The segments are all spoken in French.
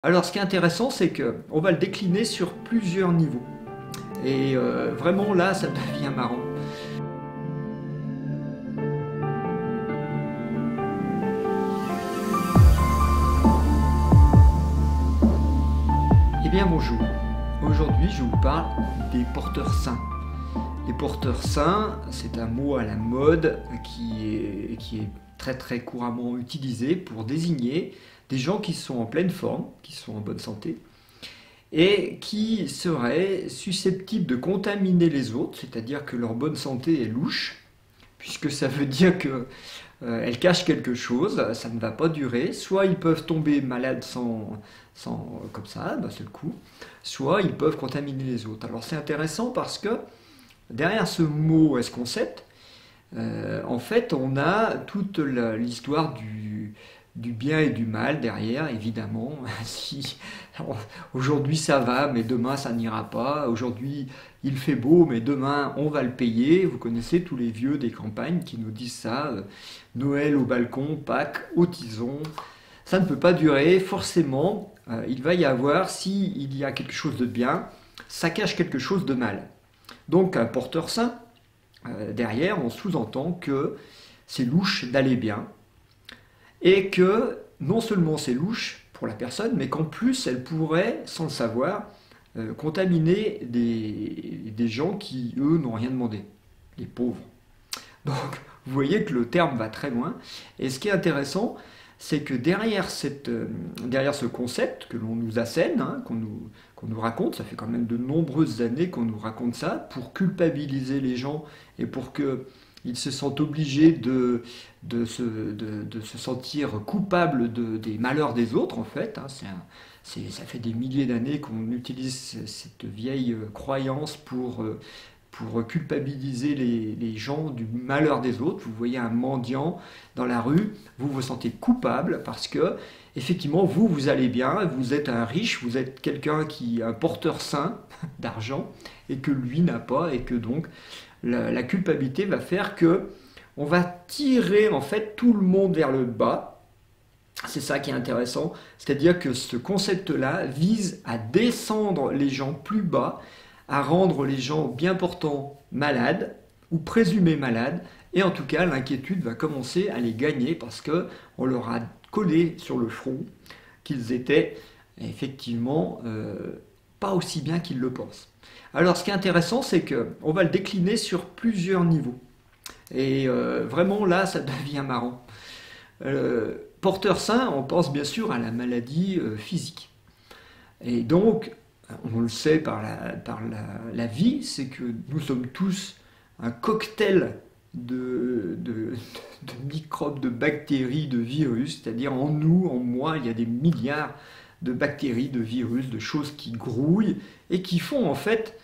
Alors ce qui est intéressant, c'est qu'on va le décliner sur plusieurs niveaux. Et vraiment là, ça devient marrant. Eh bien bonjour, aujourd'hui je vous parle des porteurs sains. Les porteurs sains, c'est un mot à la mode qui est très couramment utilisé pour désigner des gens qui sont en pleine forme, qui sont en bonne santé, et qui seraient susceptibles de contaminer les autres, c'est-à-dire que leur bonne santé est louche, puisque ça veut dire qu'elle cache quelque chose, ça ne va pas durer. Soit ils peuvent tomber malades comme ça, d'un seul coup, soit ils peuvent contaminer les autres. Alors c'est intéressant parce que derrière ce mot, ce concept, en fait, on a toute l'histoire du bien et du mal derrière, évidemment. Si aujourd'hui ça va, mais demain ça n'ira pas. Aujourd'hui il fait beau, mais demain on va le payer. Vous connaissez tous les vieux des campagnes qui nous disent ça. Noël au balcon, Pâques au tison. Ça ne peut pas durer. Forcément, il va y avoir, s'il y a quelque chose de bien, ça cache quelque chose de mal. Donc un porteur sain, derrière, on sous-entend que c'est louche d'aller bien, et que non seulement c'est louche pour la personne, mais qu'en plus elle pourrait, sans le savoir, contaminer des gens qui, eux, n'ont rien demandé, les pauvres. Donc vous voyez que le terme va très loin, et ce qui est intéressant, c'est que derrière ce concept que l'on nous assène, hein, qu'on nous raconte, ça fait quand même de nombreuses années qu'on nous raconte ça, pour culpabiliser les gens et pour qu'ils se sentent obligés de se sentir coupables des malheurs des autres, en fait. Hein, ça fait des milliers d'années qu'on utilise cette vieille croyance pour culpabiliser les gens du malheur des autres. Vous voyez un mendiant dans la rue, vous vous sentez coupable parce que, effectivement, vous allez bien, vous êtes un riche, vous êtes quelqu'un un porteur sain d'argent, et que lui n'a pas, et que donc la culpabilité va faire que on va tirer en fait tout le monde vers le bas. C'est ça qui est intéressant, c'est-à-dire que ce concept-là vise à descendre les gens plus bas, à rendre les gens bien portants malades ou présumés malades, et en tout cas l'inquiétude va commencer à les gagner parce qu'on leur a collé sur le front qu'ils étaient effectivement pas aussi bien qu'ils le pensent. Alors ce qui est intéressant, c'est qu'on va le décliner sur plusieurs niveaux, et vraiment là ça devient marrant. Porteur sain, on pense bien sûr à la maladie physique, et donc on le sait par la vie, c'est que nous sommes tous un cocktail de microbes, de bactéries, de virus, c'est-à-dire en nous, en moi, il y a des milliards de bactéries, de virus, de choses qui grouillent et qui font en fait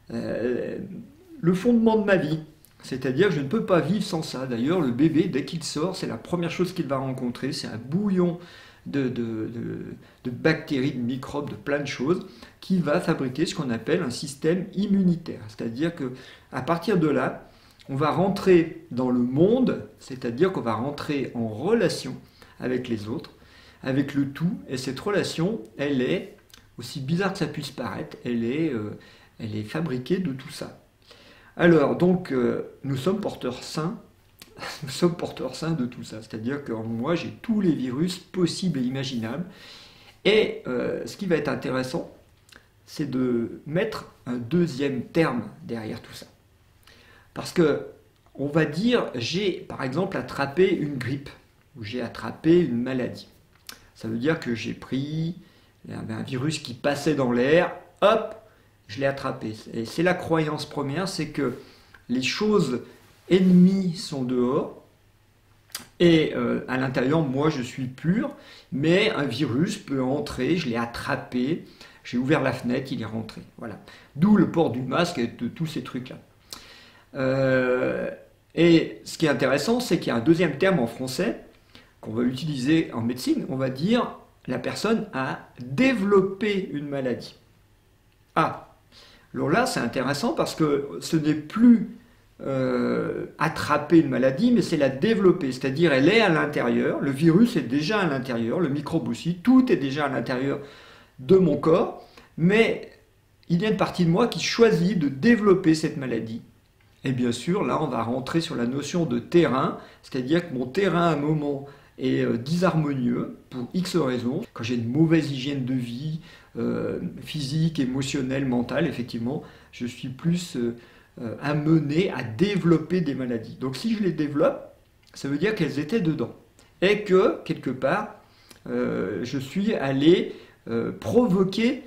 le fondement de ma vie. C'est-à-dire que je ne peux pas vivre sans ça. D'ailleurs, le bébé, dès qu'il sort, c'est la première chose qu'il va rencontrer, c'est un bouillon de bactéries, de microbes, de plein de choses, qui va fabriquer ce qu'on appelle un système immunitaire. C'est-à-dire qu'à partir de là, on va rentrer dans le monde, c'est-à-dire qu'on va rentrer en relation avec les autres, avec le tout, et cette relation, elle est, aussi bizarre que ça puisse paraître, elle est fabriquée de tout ça. Alors, donc, nous sommes porteurs sains. Nous sommes porteurs sains de tout ça. C'est-à-dire que moi, j'ai tous les virus possibles et imaginables. Et ce qui va être intéressant, c'est de mettre un deuxième terme derrière tout ça. Parce que on va dire, j'ai par exemple attrapé une grippe, ou j'ai attrapé une maladie. Ça veut dire que j'ai pris un virus qui passait dans l'air, hop, je l'ai attrapé. Et c'est la croyance première, c'est que les choses ennemies sont dehors, et à l'intérieur, moi, je suis pur, mais un virus peut entrer, je l'ai attrapé, j'ai ouvert la fenêtre, il est rentré. Voilà. D'où le port du masque et de tous ces trucs-là. Et ce qui est intéressant, c'est qu'il y a un deuxième terme en français qu'on va utiliser en médecine. On va dire la personne a développé une maladie. Ah, alors là, c'est intéressant parce que ce n'est plus attraper une maladie, mais c'est la développer, c'est-à-dire elle est à l'intérieur, le virus est déjà à l'intérieur, le microbe aussi, tout est déjà à l'intérieur de mon corps, mais il y a une partie de moi qui choisit de développer cette maladie. Et bien sûr, là, on va rentrer sur la notion de terrain, c'est-à-dire que mon terrain, à un moment, est disharmonieux pour X raisons. Quand j'ai une mauvaise hygiène de vie, physique, émotionnelle, mentale, effectivement, je suis plus amené à développer des maladies. Donc si je les développe, ça veut dire qu'elles étaient dedans. Et que, quelque part, je suis allé provoquer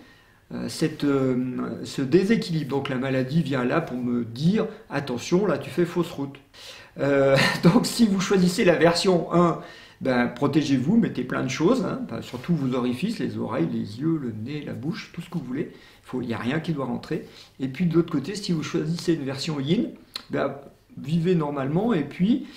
ce déséquilibre. Donc la maladie vient là pour me dire « Attention, là tu fais fausse route ». Donc si vous choisissez la version 1, ben, protégez-vous, mettez plein de choses, hein, ben, surtout vos orifices, les oreilles, les yeux, le nez, la bouche, tout ce que vous voulez. Il n'y a rien qui doit rentrer. Et puis de l'autre côté, si vous choisissez une version yin, ben, vivez normalement et puis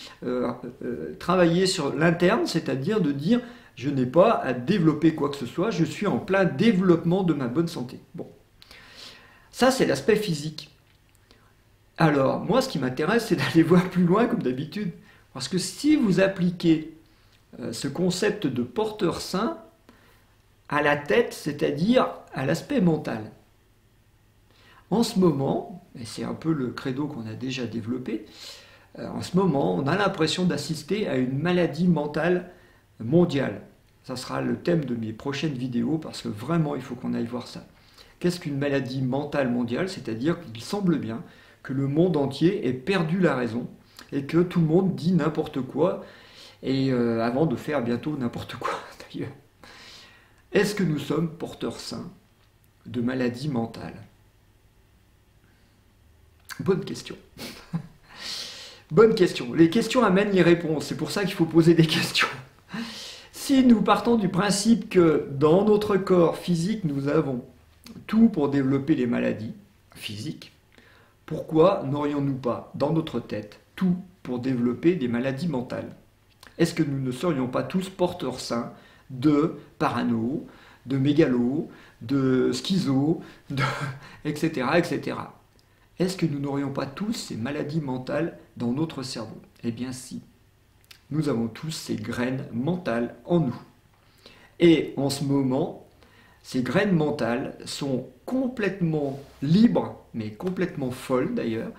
travaillez sur l'interne, c'est-à-dire de dire je n'ai pas à développer quoi que ce soit, je suis en plein développement de ma bonne santé. Bon, ça c'est l'aspect physique. Alors moi ce qui m'intéresse c'est d'aller voir plus loin comme d'habitude, parce que si vous appliquez ce concept de porteur sain à la tête, c'est-à-dire à l'aspect mental. En ce moment, et c'est un peu le credo qu'on a déjà développé, en ce moment, on a l'impression d'assister à une maladie mentale mondiale. Ça sera le thème de mes prochaines vidéos parce que vraiment, il faut qu'on aille voir ça. Qu'est-ce qu'une maladie mentale mondiale? C'est-à-dire qu'il semble bien que le monde entier ait perdu la raison et que tout le monde dit n'importe quoi, et avant de faire bientôt n'importe quoi d'ailleurs. Est-ce que nous sommes porteurs sains de maladies mentales? Bonne question. Bonne question. Les questions amènent les réponses. C'est pour ça qu'il faut poser des questions. Si nous partons du principe que dans notre corps physique, nous avons tout pour développer les maladies physiques, pourquoi n'aurions-nous pas dans notre tête tout pour développer des maladies mentales? Est-ce que nous ne serions pas tous porteurs sains de parano, de mégalo, de schizo, etc., etc. Est-ce que nous n'aurions pas tous ces maladies mentales dans notre cerveau? Eh bien si. Nous avons tous ces graines mentales en nous. Et en ce moment, ces graines mentales sont complètement libres, mais complètement folles d'ailleurs,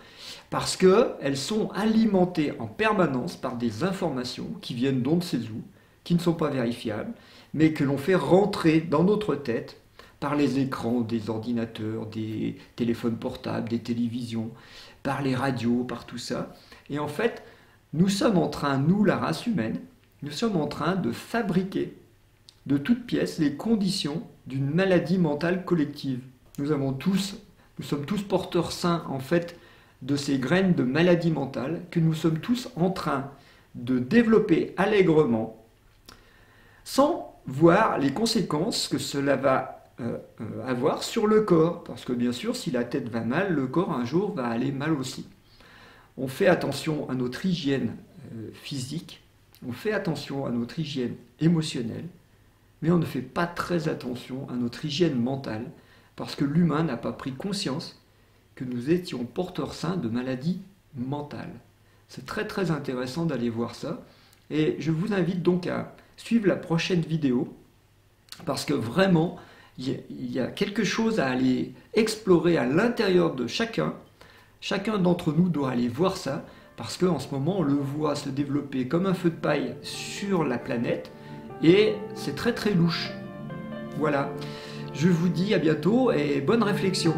parce qu'elles sont alimentées en permanence par des informations qui viennent d'on ne sait où, qui ne sont pas vérifiables, mais que l'on fait rentrer dans notre tête par les écrans des ordinateurs, des téléphones portables, des télévisions, par les radios, par tout ça. Et en fait, nous sommes en train, nous, la race humaine, nous sommes en train de fabriquer de toutes pièces les conditions d'une maladie mentale collective. Nous sommes tous porteurs sains, en fait, de ces graines de maladie mentale que nous sommes tous en train de développer allègrement, sans voir les conséquences que cela va avoir sur le corps. Parce que bien sûr, si la tête va mal, le corps un jour va aller mal aussi. On fait attention à notre hygiène physique, on fait attention à notre hygiène émotionnelle, mais on ne fait pas très attention à notre hygiène mentale, parce que l'humain n'a pas pris conscience que nous étions porteurs sains de maladies mentales. C'est très très intéressant d'aller voir ça, et je vous invite donc à suivre la prochaine vidéo, parce que vraiment, il y a quelque chose à aller explorer à l'intérieur de chacun. Chacun d'entre nous doit aller voir ça, parce qu'en ce moment, on le voit se développer comme un feu de paille sur la planète, et c'est très très louche. Voilà. Je vous dis à bientôt et bonne réflexion.